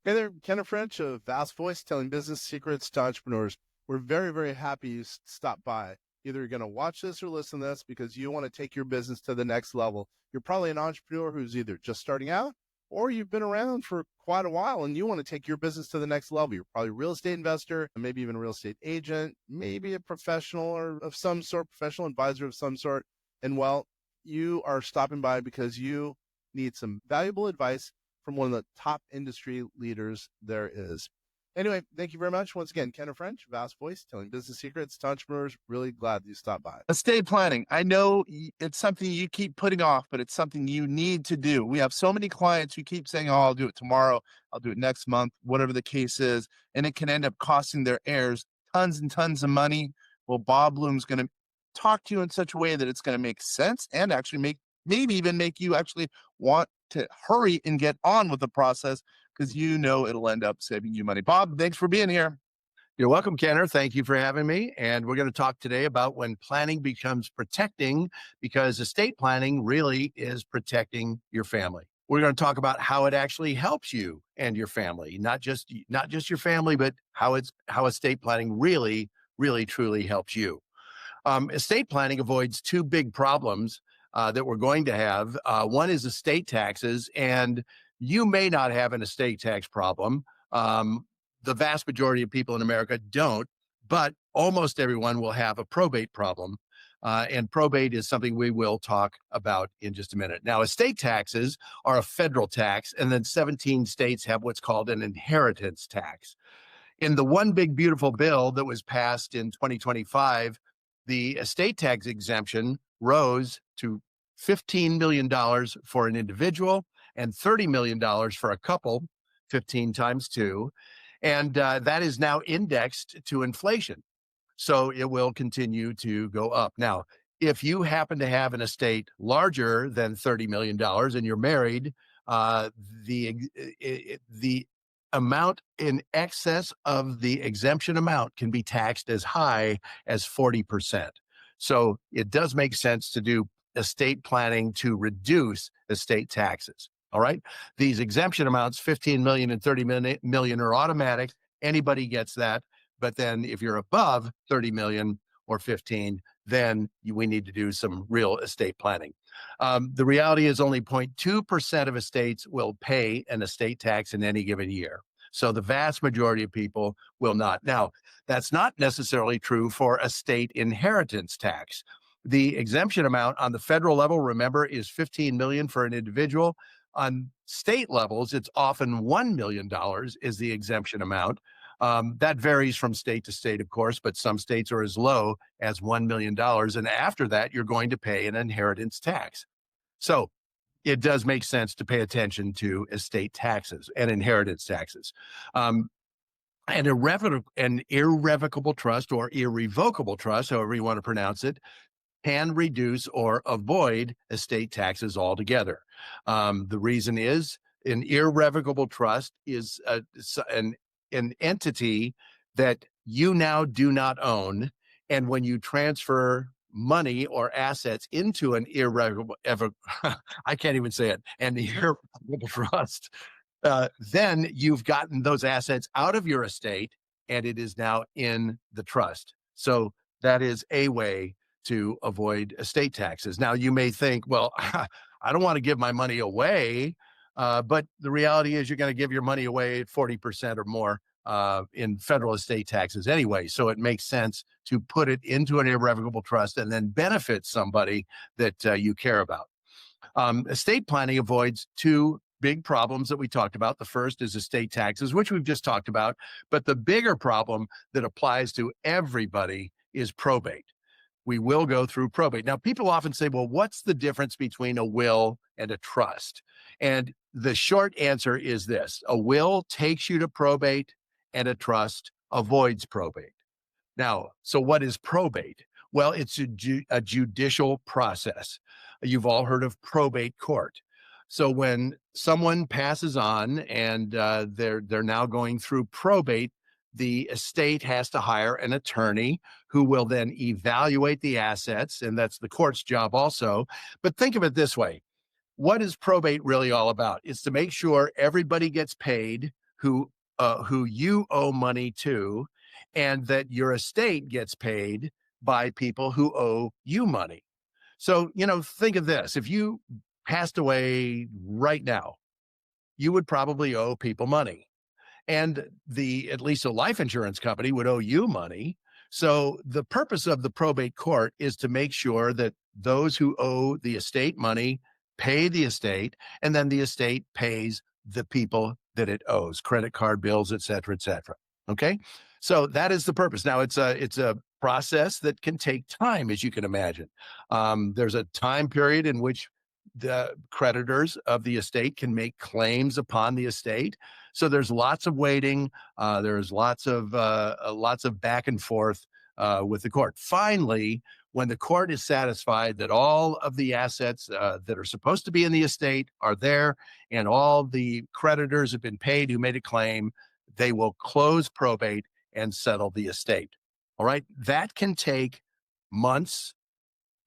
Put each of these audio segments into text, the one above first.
Hey there, Kenneth French of Vast Voice, telling business secrets to entrepreneurs. We're very, very happy you stopped by. Either you're going to watch this or listen to this because you want to take your business to the next level. You're probably an entrepreneur who's either just starting out or you've been around for quite a while and you want to take your business to the next level. You're probably a real estate investor, maybe even a real estate agent, maybe a professional or of some sort, professional advisor of some sort. And well, you are stopping by because you need some valuable advice from one of the top industry leaders there is. Anyway, thank you very much. Once again, Kenneth French, Vast Voice, telling business secrets to entrepreneurs. Really glad you stopped by. Estate planning. I know it's something you keep putting off, but it's something you need to do. We have so many clients who keep saying, oh, I'll do it tomorrow. I'll do it next month, whatever the case is. And it can end up costing their heirs tons and tons of money. Well, Bob Bluhm's going to talk to you in such a way that it's going to make sense and actually maybe even make you actually want to hurry and get on with the process because you know it'll end up saving you money. Bob, thanks for being here. You're welcome, Kenner. Thank you for having me. And we're going to talk today about when planning becomes protecting, because estate planning really is protecting your family. We're going to talk about how it actually helps you and your family, not just your family, but how estate planning really, really, truly helps you. Estate planning avoids two big problems that we're going to have. One is estate taxes, and you may not have an estate tax problem. The vast majority of people in America don't, but almost everyone will have a probate problem. And probate is something we will talk about in just a minute. Now, estate taxes are a federal tax, and then 17 states have what's called an inheritance tax. In the one big beautiful bill that was passed in 2025, the estate tax exemption rose to $15 million for an individual and $30 million for a couple, 15 times 2. And that is now indexed to inflation. So it will continue to go up. Now, if you happen to have an estate larger than $30 million and you're married, the amount in excess of the exemption amount can be taxed as high as 40%. So it does make sense to do estate planning to reduce estate taxes. All right. These exemption amounts, 15 million and 30 million, are automatic. Anybody gets that. But then if you're above 30 million or 15, then we need to do some real estate planning. The reality is only 0.2% of estates will pay an estate tax in any given year. So the vast majority of people will not. Now, that's not necessarily true for estate inheritance tax. The exemption amount on the federal level, remember, is 15 million for an individual. On state levels, it's often $1 million is the exemption amount. That varies from state to state, of course, but some states are as low as $1 million. And after that, you're going to pay an inheritance tax. So it does make sense to pay attention to estate taxes and inheritance taxes. An irrevocable trust or irrevocable trust, however you want to pronounce it, can reduce or avoid estate taxes altogether. The reason is an irrevocable trust is an entity that you now do not own. And when you transfer money or assets into an I can't even say it, an irrevocable trust, then you've gotten those assets out of your estate and it is now in the trust. So that is a way to avoid estate taxes. Now, you may think, well, I don't want to give my money away, but the reality is you're going to give your money away at 40% or more in federal estate taxes anyway. So it makes sense to put it into an irrevocable trust and then benefit somebody that you care about. Estate planning avoids two big problems that we talked about. The first is estate taxes, which we've just talked about. But the bigger problem that applies to everybody is probate. We will go through probate. Now, people often say, well, what's the difference between a will and a trust? And the short answer is this: a will takes you to probate and a trust avoids probate. Now, so what is probate? Well, it's a judicial process. You've all heard of probate court. So when someone passes on and they're now going through probate, the estate has to hire an attorney who will then evaluate the assets, and that's the court's job also. But think of it this way. What is probate really all about? It's to make sure everybody gets paid who you owe money to, and that your estate gets paid by people who owe you money. So, think of this. If you passed away right now, you would probably owe people money. And at least a life insurance company would owe you money. So the purpose of the probate court is to make sure that those who owe the estate money pay the estate, and then the estate pays the people that it owes, credit card bills, et cetera, et cetera. Okay. So that is the purpose. Now it's a process that can take time, as you can imagine. There's a time period in which the creditors of the estate can make claims upon the estate. So there's lots of waiting. There's lots of back and forth with the court. Finally, when the court is satisfied that all of the assets that are supposed to be in the estate are there, and all the creditors have been paid who made a claim, they will close probate and settle the estate. All right. That can take months,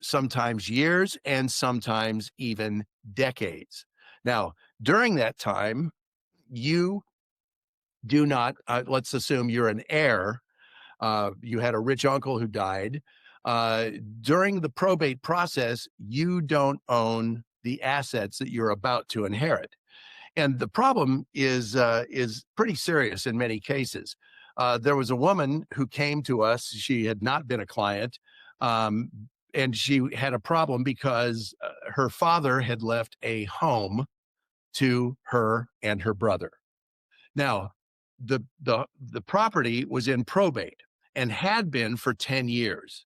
sometimes years, and sometimes even decades. Now, during that time, you do not, let's assume you're an heir. You had a rich uncle who died. During the probate process, you don't own the assets that you're about to inherit. And the problem is pretty serious in many cases. There was a woman who came to us. She had not been a client, and she had a problem because her father had left a home to her and her brother. Now, the property was in probate and had been for 10 years.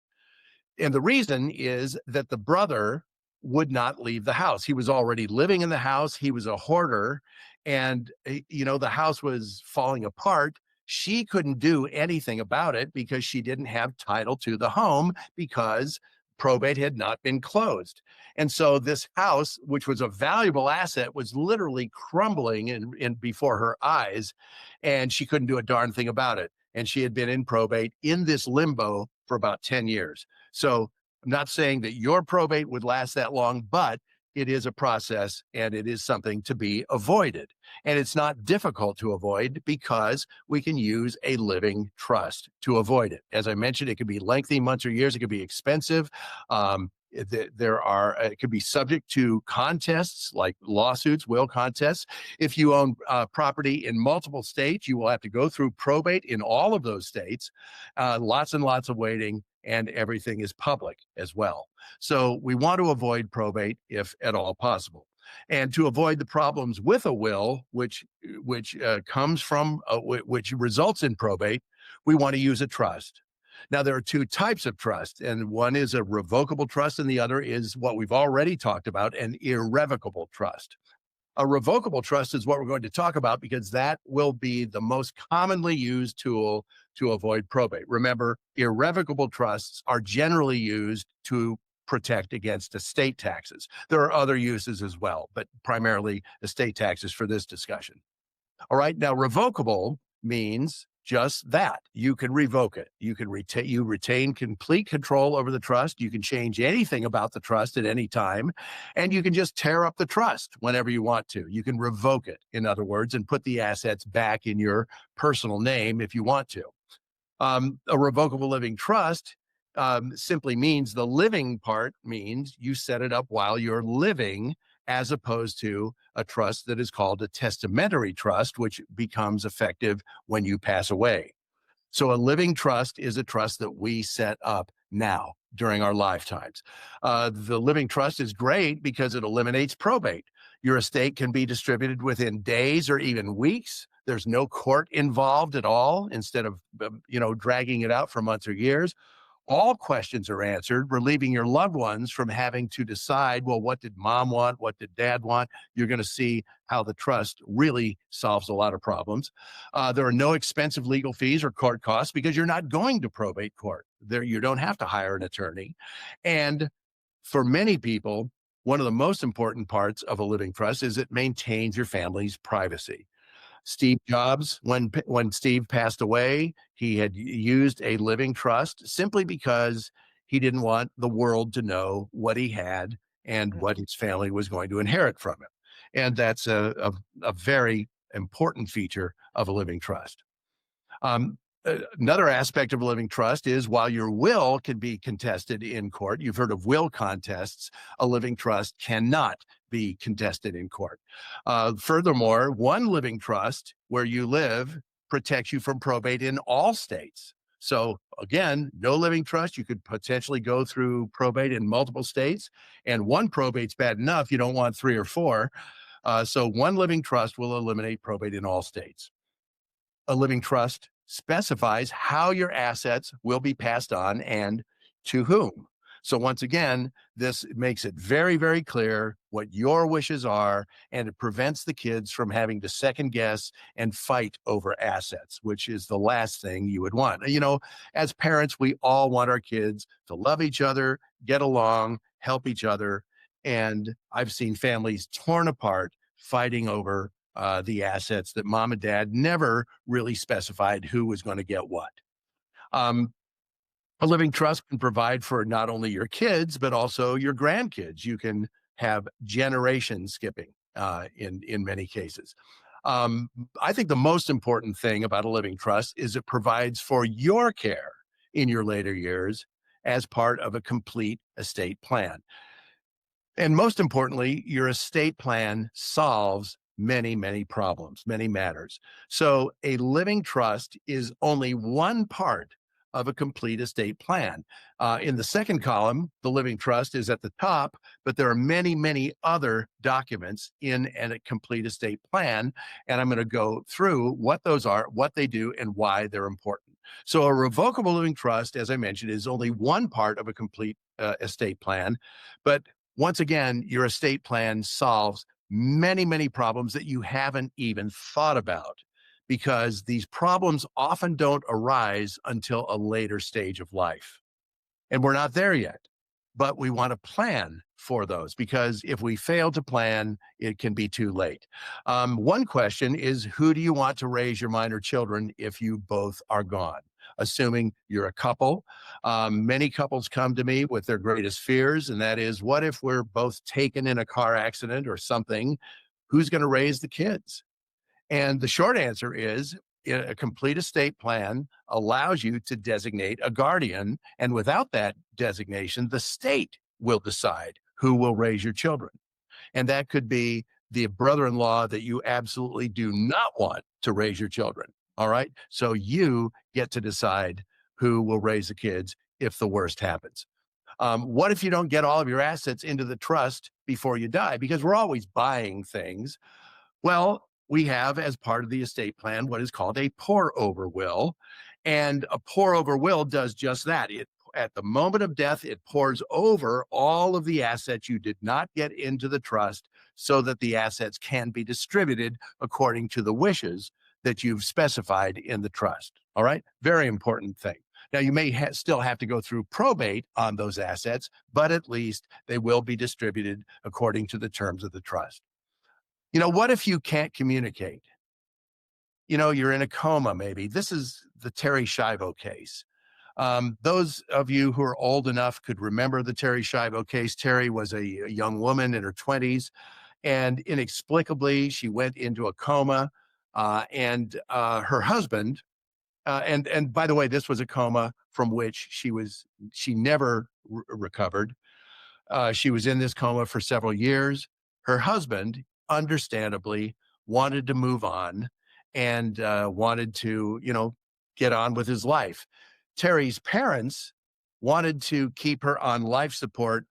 And the reason is that the brother would not leave the house. He was already living in the house. He was a hoarder, and the house was falling apart. She couldn't do anything about it because she didn't have title to the home because probate had not been closed. And so this house, which was a valuable asset, was literally crumbling in before her eyes, and she couldn't do a darn thing about it. And she had been in probate in this limbo for about 10 years. So I'm not saying that your probate would last that long, but it is a process, and it is something to be avoided. And it's not difficult to avoid because we can use a living trust to avoid it. As I mentioned, it could be lengthy, months or years. It could be expensive. It could be subject to contests like lawsuits, will contests. If you own property in multiple states, you will have to go through probate in all of those states. Lots and lots of waiting, and everything is public as well. So we want to avoid probate if at all possible. And to avoid the problems with a will, which comes from, which results in probate, we want to use a trust. Now, there are two types of trust, and one is a revocable trust, and the other is what we've already talked about, an irrevocable trust. A revocable trust is what we're going to talk about because that will be the most commonly used tool to avoid probate. Remember, irrevocable trusts are generally used to protect against estate taxes. There are other uses as well, but primarily estate taxes for this discussion. All right, now revocable means just that. You can revoke it. You retain complete control over the trust. You can change anything about the trust at any time, and you can just tear up the trust whenever you want to. You can revoke it, in other words, and put the assets back in your personal name if you want to. A revocable living trust simply means the living part means you set it up while you're living, as opposed to a trust that is called a testamentary trust, which becomes effective when you pass away. So a living trust is a trust that we set up now during our lifetimes. The living trust is great because it eliminates probate. Your estate can be distributed within days or even weeks. There's no court involved at all, instead of dragging it out for months or years. All questions are answered, relieving your loved ones from having to decide, well, what did mom want? What did dad want? You're going to see how the trust really solves a lot of problems. There are no expensive legal fees or court costs because you're not going to probate court. You don't have to hire an attorney. And for many people, one of the most important parts of a living trust is it maintains your family's privacy. Steve Jobs, when Steve passed away, he had used a living trust simply because he didn't want the world to know what he had and what his family was going to inherit from him. And that's a very important feature of a living trust. Another aspect of a living trust is while your will can be contested in court, you've heard of will contests, a living trust cannot be contested in court. Furthermore, one living trust where you live protects you from probate in all states. So again, no living trust, you could potentially go through probate in multiple states, and one probate's bad enough, you don't want 3 or 4. So one living trust will eliminate probate in all states. A living trust specifies how your assets will be passed on and to whom. So once again, this makes it very, very clear what your wishes are, and it prevents the kids from having to second guess and fight over assets, which is the last thing you would want. You know, as parents, we all want our kids to love each other, get along, help each other. And I've seen families torn apart fighting over the assets that mom and dad never really specified who was going to get what. A living trust can provide for not only your kids, but also your grandkids. You can have generation skipping in many cases. I think the most important thing about a living trust is it provides for your care in your later years as part of a complete estate plan. And most importantly, your estate plan solves many, many problems, many matters. So a living trust is only one part of a complete estate plan. In the second column, the living trust is at the top, but there are many, many other documents in a complete estate plan. And I'm going to go through what those are, what they do, and why they're important. So a revocable living trust, as I mentioned, is only one part of a complete estate plan. But once again, your estate plan solves many, many problems that you haven't even thought about, because these problems often don't arise until a later stage of life. And we're not there yet, but we want to plan for those, because if we fail to plan, it can be too late. One question is, who do you want to raise your minor children if you both are gone? Assuming you're a couple. Many couples come to me with their greatest fears, and that is, what if we're both taken in a car accident or something? Who's going to raise the kids? And the short answer is, a complete estate plan allows you to designate a guardian. And without that designation, the state will decide who will raise your children. And that could be the brother-in-law that you absolutely do not want to raise your children. All right. So you get to decide who will raise the kids if the worst happens. What if you don't get all of your assets into the trust before you die? Because we're always buying things. Well, we have, as part of the estate plan, what is called a pour-over will. And a pour-over will does just that. At the moment of death, it pours over all of the assets you did not get into the trust so that the assets can be distributed according to the wishes that you've specified in the trust. All right? Very important thing. Now, you may still have to go through probate on those assets, but at least they will be distributed according to the terms of the trust. You know, what if you can't communicate? You know, you're in a coma, maybe. This is the Terry Schiavo case. Those of you who are old enough could remember the Terry Schiavo case. Terry was a young woman in her 20s, and inexplicably, she went into a coma, and her husband, and by the way, this was a coma from which she never recovered. She was in this coma for several years. Her husband, understandably, wanted to move on and wanted to, get on with his life. Terry's parents wanted to keep her on life support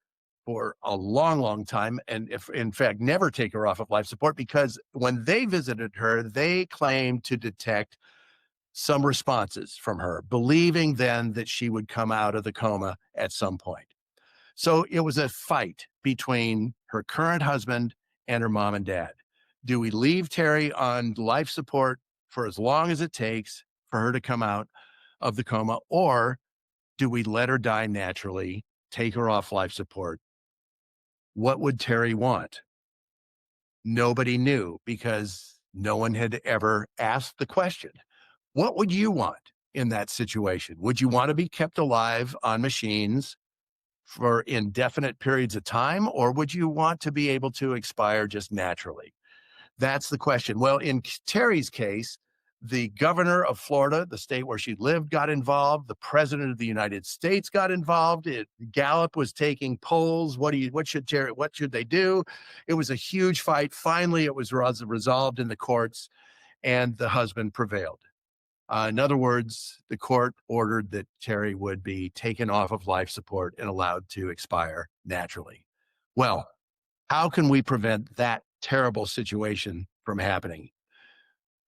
for a long, long time, and if in fact never take her off of life support, because when they visited her, they claimed to detect some responses from her, believing then that she would come out of the coma at some point. So it was a fight between her current husband and her mom and dad. Do we leave Terry on life support for as long as it takes for her to come out of the coma, or do we let her die naturally, take her off life support? What would Terry want? Nobody knew, because no one had ever asked the question. What would you want in that situation? Would you want to be kept alive on machines for indefinite periods of time, or would you want to be able to expire just naturally? That's the question. Well, in Terry's case, the governor of Florida, the state where she lived, got involved. The president of the United States got involved. Gallup was taking polls. What should they do? It was a huge fight. Finally, it was resolved in the courts, and the husband prevailed. In other words, the court ordered that Terry would be taken off of life support and allowed to expire naturally. Well, how can we prevent that terrible situation from happening?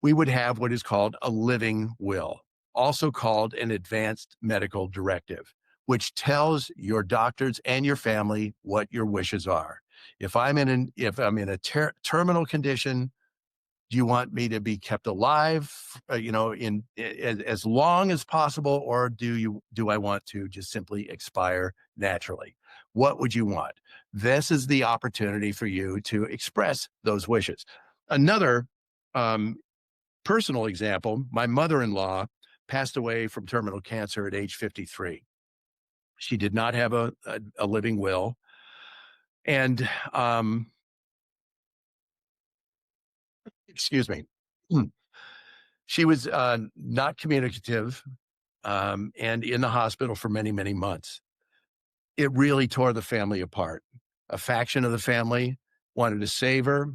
We would have what is called a living will, also called an advanced medical directive, which tells your doctors and your family what your wishes are. If I'm in a terminal condition, do you want me to be kept alive, in as long as possible, or do I want to just simply expire naturally? What would you want? This is the opportunity for you to express those wishes. Another personal example: my mother-in-law passed away from terminal cancer at age 53. She did not have a living will, and excuse me. She was not communicative, and in the hospital for many, many months. It really tore the family apart. A faction of the family wanted to save her,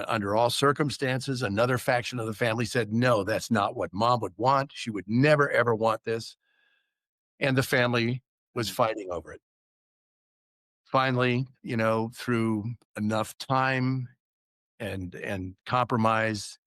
under all circumstances. Another faction of the family said, no, that's not what mom would want. She would never, ever want this. And the family was fighting over it. Finally, through enough time and compromise,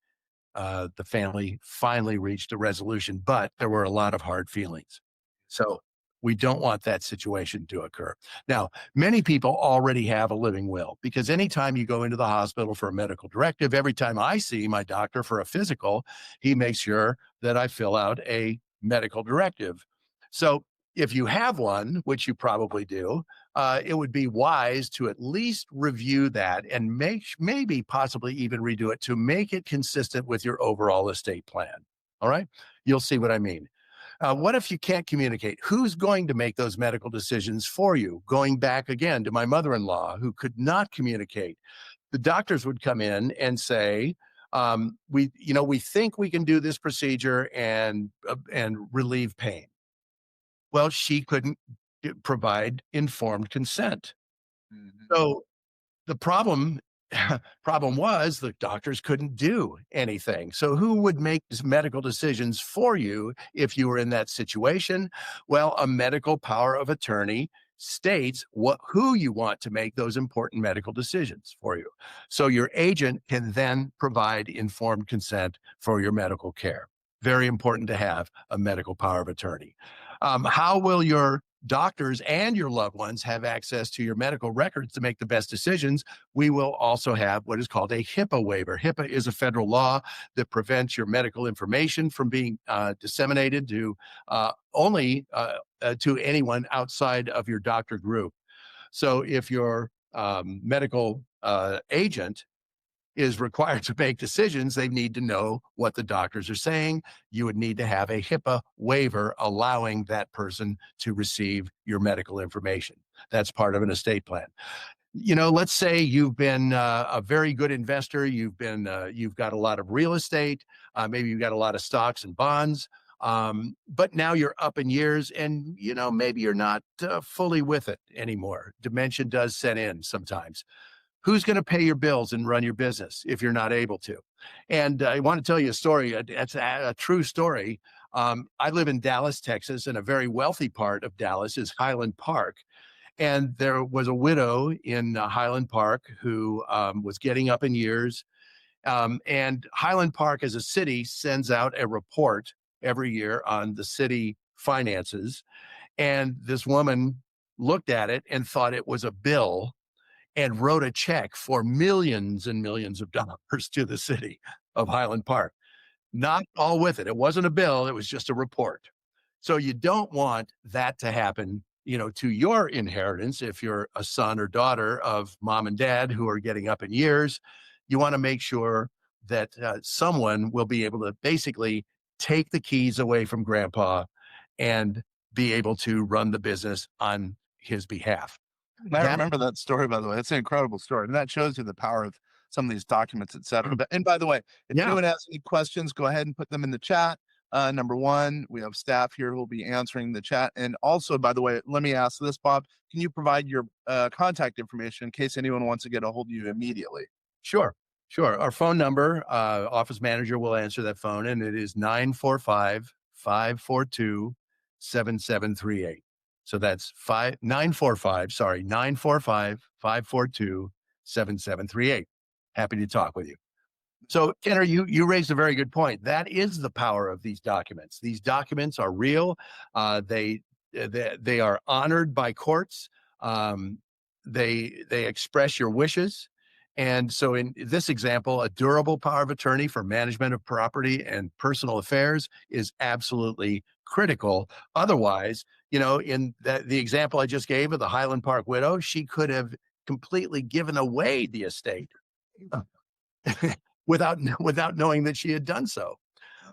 the family finally reached a resolution, but there were a lot of hard feelings. So we don't want that situation to occur. Now, many people already have a living will, because anytime you go into the hospital for a medical directive, every time I see my doctor for a physical, he makes sure that I fill out a medical directive. So if you have one, which you probably do, it would be wise to at least review that and maybe possibly even redo it to make it consistent with your overall estate plan. All right. You'll see what I mean. What if you can't communicate? Who's going to make those medical decisions for you? Going back again to my mother-in-law, who could not communicate. The doctors would come in and say, we think we can do this procedure and relieve pain. Well, she couldn't provide informed consent. Mm-hmm. So the problem was the doctors couldn't do anything. So who would make medical decisions for you if you were in that situation? Well, a medical power of attorney states who you want to make those important medical decisions for you. So your agent can then provide informed consent for your medical care. Very important to have a medical power of attorney. How will your doctors and your loved ones have access to your medical records to make the best decisions? We will also have what is called a HIPAA waiver. HIPAA is a federal law that prevents your medical information from being disseminated to only to anyone outside of your doctor group. So if your medical agent is required to make decisions, they need to know what the doctors are saying. You would need to have a HIPAA waiver allowing that person to receive your medical information. That's part of an estate plan. Let's say you've been a very good investor. You've got a lot of real estate. Maybe you've got a lot of stocks and bonds. But now you're up in years and, maybe you're not fully with it anymore. Dementia does set in sometimes. Who's going to pay your bills and run your business if you're not able to? And I want to tell you a story. It's a true story. I live in Dallas, Texas, and a very wealthy part of Dallas is Highland Park. And there was a widow in Highland Park who was getting up in years. And Highland Park as a city sends out a report every year on the city finances. And this woman looked at it and thought it was a bill and wrote a check for millions and millions of dollars to the city of Highland Park. Not all with it. It wasn't a bill. It was just a report. So you don't want that to happen, to your inheritance. If you're a son or daughter of mom and dad who are getting up in years, you want to make sure that someone will be able to basically take the keys away from grandpa and be able to run the business on his behalf. I remember that story, by the way. It's an incredible story. And that shows you the power of some of these documents, et cetera. And by the way, if Yeah. anyone has any questions, go ahead and put them in the chat. Number one, we have staff here who will be answering the chat. And also, by the way, let me ask this, Bob, can you provide your contact information in case anyone wants to get a hold of you immediately? Sure. Our phone number, office manager will answer that phone, and it is 945-542-7738. So that's 945-542-7738. Happy to talk with you. So, Kenner, you raised a very good point. That is the power of these documents. These documents are real. They are honored by courts. They express your wishes. And so in this example, a durable power of attorney for management of property and personal affairs is absolutely critical. Otherwise, in the example I just gave of the Highland Park widow, she could have completely given away the estate without knowing that she had done so.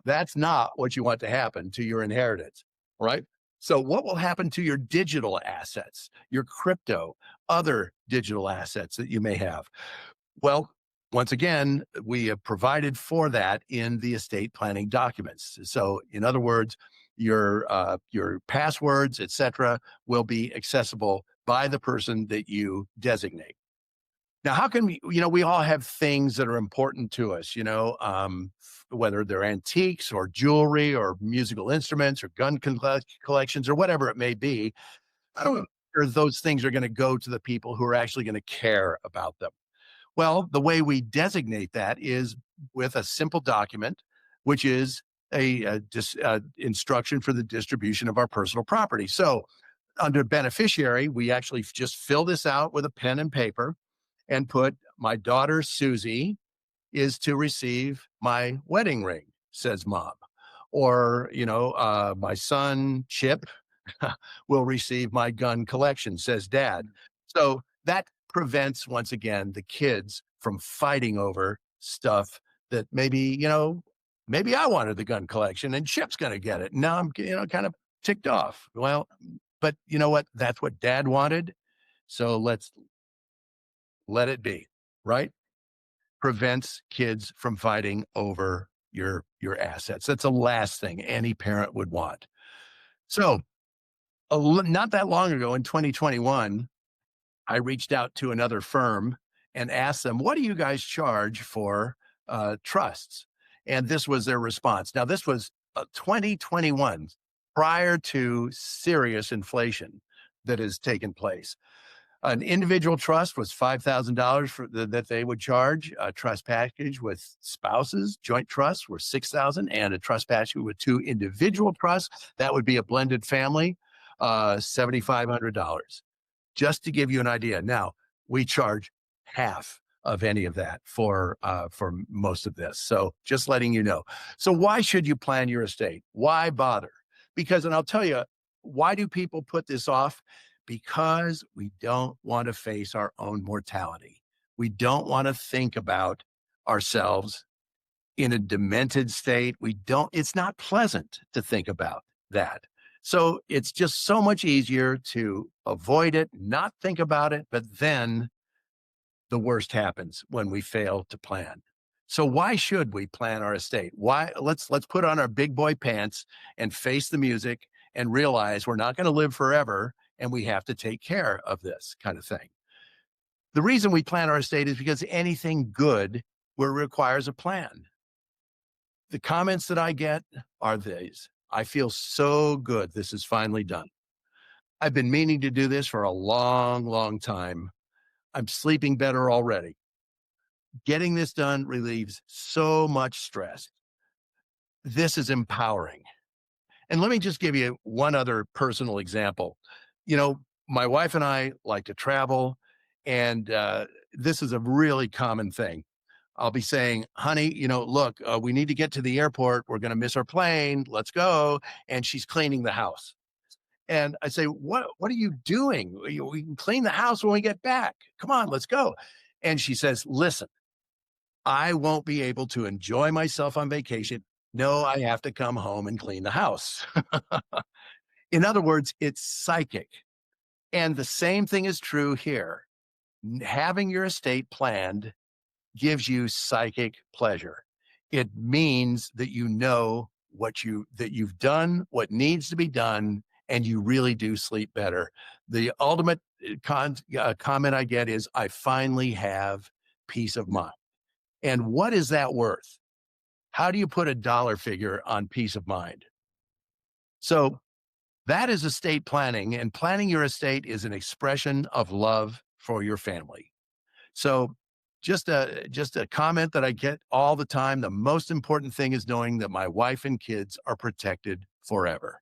That's not what you want to happen to your inheritance, right? So what will happen to your digital assets, your crypto, other digital assets that you may have? Well, once again, we have provided for that in the estate planning documents. So in other words, your passwords, et cetera, will be accessible by the person that you designate. Now, how can we all have things that are important to us, whether they're antiques or jewelry or musical instruments or gun collections or whatever it may be. I don't know if those things are going to go to the people who are actually going to care about them. Well, the way we designate that is with a simple document, which is a instruction for the distribution of our personal property. So under beneficiary, we actually just fill this out with a pen and paper and put, my daughter, Susie, is to receive my wedding ring, says mom. Or, my son, Chip, will receive my gun collection, says dad. So that prevents, once again, the kids from fighting over stuff that maybe I wanted the gun collection and Chip's going to get it. Now I'm, kind of ticked off. Well, but you know what? That's what dad wanted. So let's let it be, right? Prevents kids from fighting over your assets. That's the last thing any parent would want. So not that long ago in 2021, I reached out to another firm and asked them, what do you guys charge for trusts? And this was their response. Now, this was 2021, prior to serious inflation that has taken place. An individual trust was $5,000 for that they would charge. A trust package with spouses, joint trusts, were $6,000, and a trust package with 2 individual trusts, that would be a blended family, $7,500. Just to give you an idea. Now, we charge half of any of that for most of this. So just letting you know. So why should you plan your estate? Why bother? Because, and I'll tell you, why do people put this off? Because we don't want to face our own mortality. We don't want to think about ourselves in a demented state. It's not pleasant to think about that. So it's just so much easier to avoid it, not think about it, but then the worst happens when we fail to plan. So why should we plan our estate? Why? Let's put on our big boy pants and face the music and realize we're not going to live forever and we have to take care of this kind of thing. The reason we plan our estate is because anything good requires a plan. The comments that I get are these: I feel so good this is finally done. I've been meaning to do this for a long, long time. I'm sleeping better already. Getting this done relieves so much stress. This is empowering. And let me just give you one other personal example. My wife and I like to travel, and this is a really common thing. I'll be saying, honey, look, we need to get to the airport. We're going to miss our plane. Let's go. And she's cleaning the house. And I say, what are you doing? We can clean the house when we get back. Come on, let's go. And she says, listen, I won't be able to enjoy myself on vacation. No, I have to come home and clean the house. In other words, it's psychic. And the same thing is true here. Having your estate planned gives you psychic pleasure. It means that you know that you've done what needs to be done, and you really do sleep better. The ultimate comment I get is, I finally have peace of mind. And what is that worth? How do you put a dollar figure on peace of mind? So that is estate planning, and planning your estate is an expression of love for your family. So just a comment that I get all the time. The most important thing is knowing that my wife and kids are protected forever.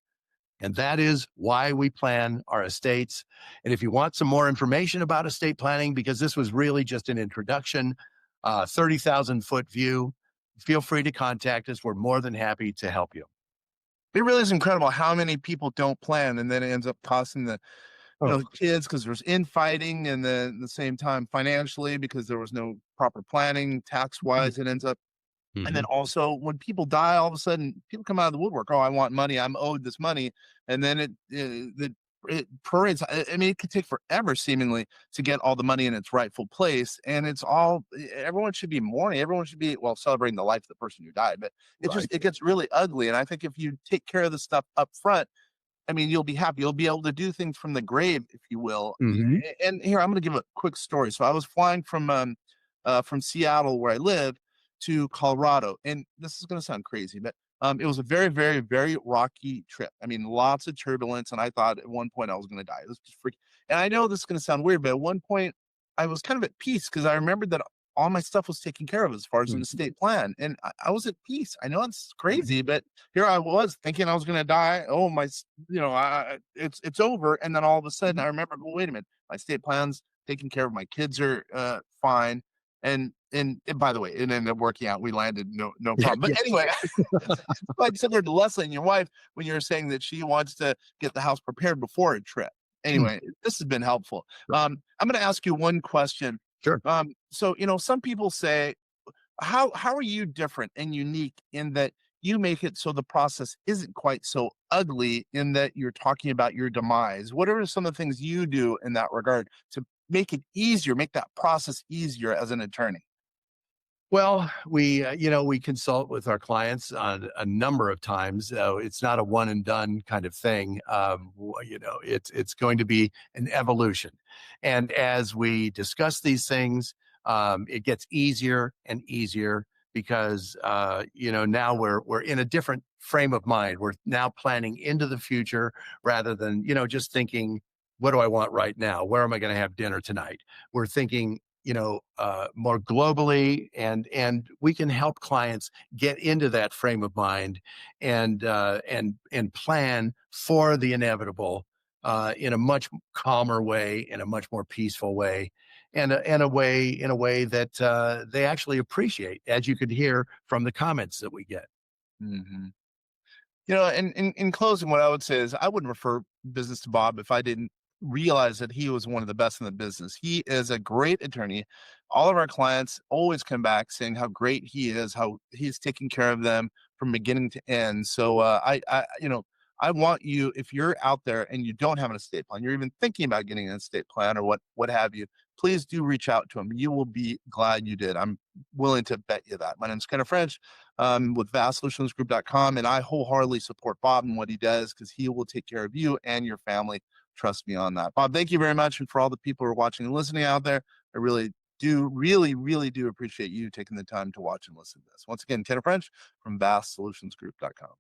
And that is why we plan our estates. And if you want some more information about estate planning, because this was really just an introduction, 30,000-foot view, feel free to contact us. We're more than happy to help you. It really is incredible how many people don't plan, and then it ends up costing the kids, because there's infighting, and then at the same time financially, because there was no proper planning, tax wise, it ends up. And then also when people die, all of a sudden people come out of the woodwork. Oh, I want money. I'm owed this money. And then it parades. I mean, it could take forever seemingly to get all the money in its rightful place. And it's all, everyone should be mourning. Everyone should be, well, celebrating the life of the person who died, but it gets really ugly. And I think if you take care of the stuff up front, I mean, you'll be happy. You'll be able to do things from the grave, if you will. And here, I'm going to give a quick story. So I was flying from Seattle, where I live, to Colorado. And this is going to sound crazy, but it was a very, very, very rocky trip. I mean, lots of turbulence. And I thought at one point I was going to die. It was just freaking. And I know this is going to sound weird, but at one point I was kind of at peace, because I remembered that all my stuff was taken care of as far as an estate plan. And I was at peace. I know it's crazy, but here I was thinking I was going to die. Oh, it's over. And then all of a sudden I remember, well, wait a minute, my estate plan's taken care of. My kids are fine. And by the way, it ended up working out. We landed no problem. But anyway, like similar to Leslie and your wife, when you're saying that she wants to get the house prepared before a trip. Anyway, this has been helpful. I'm going to ask you one question. Sure. So, some people say, how are you different and unique in that you make it so the process isn't quite so ugly, in that you're talking about your demise? What are some of the things you do in that regard to make it easier, make that process easier as an attorney? Well, we consult with our clients on a number of times. It's not a one and done kind of thing. It's going to be an evolution. And as we discuss these things, it gets easier and easier, because, now we're in a different frame of mind. We're now planning into the future, rather than, just thinking, what do I want right now? Where am I going to have dinner tonight? We're thinking, more globally, and we can help clients get into that frame of mind, and plan for the inevitable in a much calmer way, in a much more peaceful way, and in a way that they actually appreciate, as you could hear from the comments that we get. Mm-hmm. In closing, what I would say is I wouldn't refer business to Bob if I didn't realize that he was one of the best in the business. He is a great attorney. All of our clients always come back saying how great he is, how he's taking care of them from beginning to end. So I want you, if you're out there and you don't have an estate plan, you're even thinking about getting an estate plan or what have you, please do reach out to him. You will be glad you did. I'm willing to bet you that. My name's Kenneth French with vastsolutionsgroup.com, and I wholeheartedly support Bob and what he does, because he will take care of you and your family. Trust me on that. Bob, thank you very much. And for all the people who are watching and listening out there, I really do appreciate you taking the time to watch and listen to this. Once again, Kenneth French from vastsolutionsgroup.com.